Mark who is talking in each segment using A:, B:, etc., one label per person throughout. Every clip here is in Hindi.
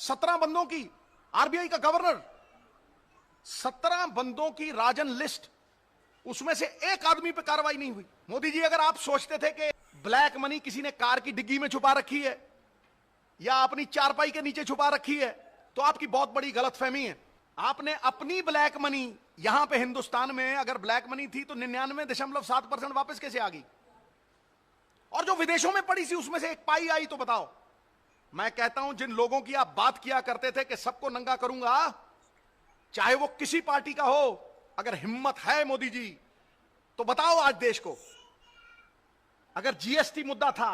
A: 17 बंदों की, आरबीआई का गवर्नर, 17 बंदों की राजन लिस्ट, उसमें से एक आदमी पे कार्रवाई नहीं हुई। मोदी जी, अगर आप सोचते थे कि ब्लैक मनी किसी ने कार की डिग्गी में छुपा रखी है या अपनी चारपाई के नीचे छुपा रखी है, तो आपकी बहुत बड़ी गलतफहमी है। आपने अपनी ब्लैक मनी, यहां पे हिंदुस्तान में अगर ब्लैक मनी थी तो 99.7% वापस कैसे आ गई? और जो विदेशों में पड़ी थी उसमें से एक पाई आई तो बताओ। मैं कहता हूं, जिन लोगों की आप बात किया करते थे कि सबको नंगा करूंगा, चाहे वो किसी पार्टी का हो, अगर हिम्मत है मोदी जी तो बताओ आज देश को। अगर जीएसटी मुद्दा था,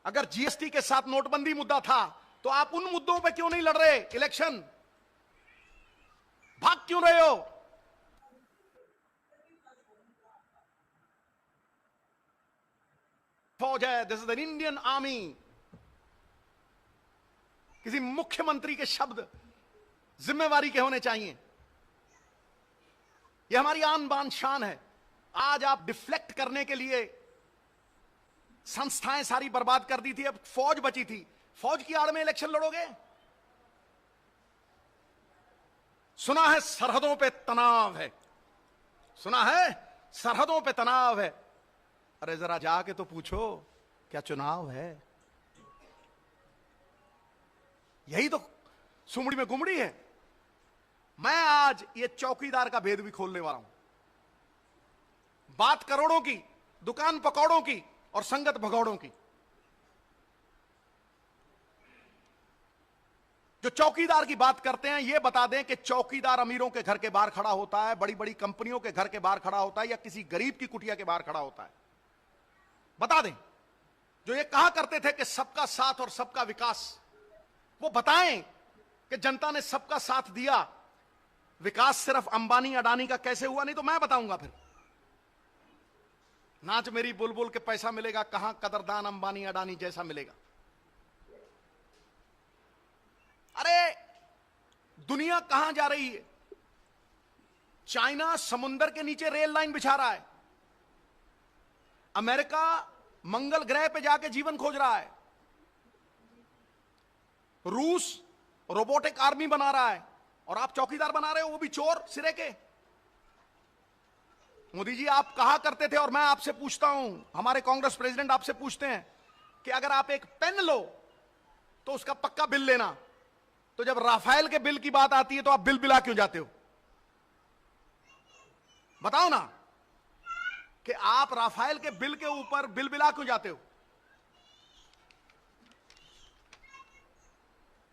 A: अगर जीएसटी के साथ नोटबंदी मुद्दा था, तो आप उन मुद्दों पे क्यों नहीं लड़ रहे इलेक्शन? भाग क्यों रहे हो? फौज है, this is an Indian army. किसी मुख्यमंत्री के शब्द जिम्मेवारी के होने चाहिए। यह हमारी आन बान शान है। आज आप डिफ्लेक्ट करने के लिए संस्थाएं सारी बर्बाद कर दी थी, अब फौज बची थी, फौज की आड़ में इलेक्शन लड़ोगे? सुना है सरहदों पे तनाव है, सुना है सरहदों पे तनाव है। अरे जरा जाके तो पूछो, क्या चुनाव है? यही तो सुमड़ी में गुमड़ी है। मैं आज ये चौकीदार का भेद भी खोलने वाला हूं। बात करोड़ों की, दुकान पकौड़ों की और संगत भगौड़ों की। जो चौकीदार की बात करते हैं, ये बता दें कि चौकीदार अमीरों के घर के बाहर खड़ा होता है, बड़ी बड़ी कंपनियों के घर के बाहर खड़ा होता है, या किसी गरीब की कुटिया के बाहर खड़ा होता है? बता दें। जो ये कहा करते थे कि सबका साथ और सबका विकास, वो बताएं कि जनता ने सबका साथ दिया, विकास सिर्फ अंबानी अडानी का कैसे हुआ? नहीं तो मैं बताऊंगा फिर। नाच मेरी बुलबुल के पैसा मिलेगा कहां, कदरदान अंबानी अडानी जैसा मिलेगा। अरे दुनिया कहां जा रही है? चाइना समुंदर के नीचे रेल लाइन बिछा रहा है, अमेरिका मंगल ग्रह पे जाके जीवन खोज रहा है, रूस रोबोटिक आर्मी बना रहा है, और आप चौकीदार बना रहे हो, वो भी चोर सिरे के। मोदी जी, आप कहा करते थे, और मैं आपसे पूछता हूं, हमारे कांग्रेस प्रेसिडेंट आपसे पूछते हैं कि अगर आप एक पेन लो तो उसका पक्का बिल लेना, तो जब राफेल के बिल की बात आती है तो आप बिल बिला क्यों जाते हो? बताओ ना, कि आप राफेल के बिल के ऊपर बिल बिला क्यों जाते हो?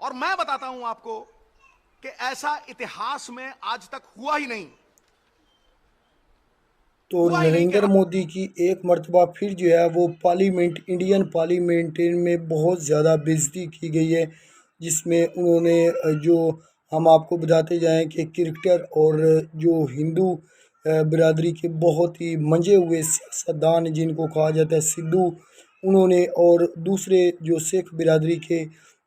A: और मैं बताता हूं आपको कि ऐसा इतिहास में आज तक हुआ ही नहीं।
B: तो नरेंद्र मोदी की एक मर्तबा फिर जो है वो पार्लियामेंट, इंडियन पार्लियामेंट में बहुत ज़्यादा बेइज्जती की गई है, जिसमें उन्होंने जो हम आपको बताते जाएं कि क्रिकेटर और जो हिंदू बिरादरी के बहुत ही मंजे हुए सियासतदान जिनको कहा जाता है सिद्धू, उन्होंने और दूसरे जो सिख बिरादरी के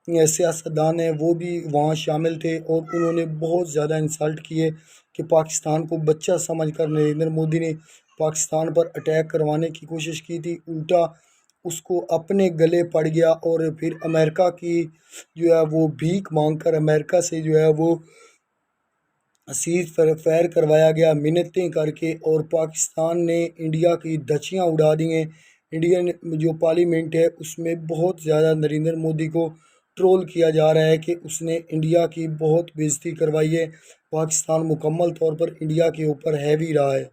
B: सियासतदान हैं वो भी वहाँ शामिल थे, और उन्होंने बहुत ज़्यादा इंसल्ट किए कि पाकिस्तान को बच्चा समझकर नरेंद्र मोदी ने पाकिस्तान पर अटैक करवाने की कोशिश की थी। उल्टा उसको अपने गले पड़ गया, और फिर अमेरिका की जो है वो भीख मांगकर अमेरिका से जो है वो सीज फायर करवाया गया मिन्नतें करके, और पाकिस्तान ने इंडिया की धज्जियां उड़ा दी हैं। इंडियन जो पार्लियामेंट है उसमें बहुत ज़्यादा नरेंद्र मोदी को ट्रोल किया जा रहा है कि उसने इंडिया की बहुत बेइज्जती करवाई है। पाकिस्तान मुकम्मल तौर पर इंडिया के ऊपर हैवी रहा है।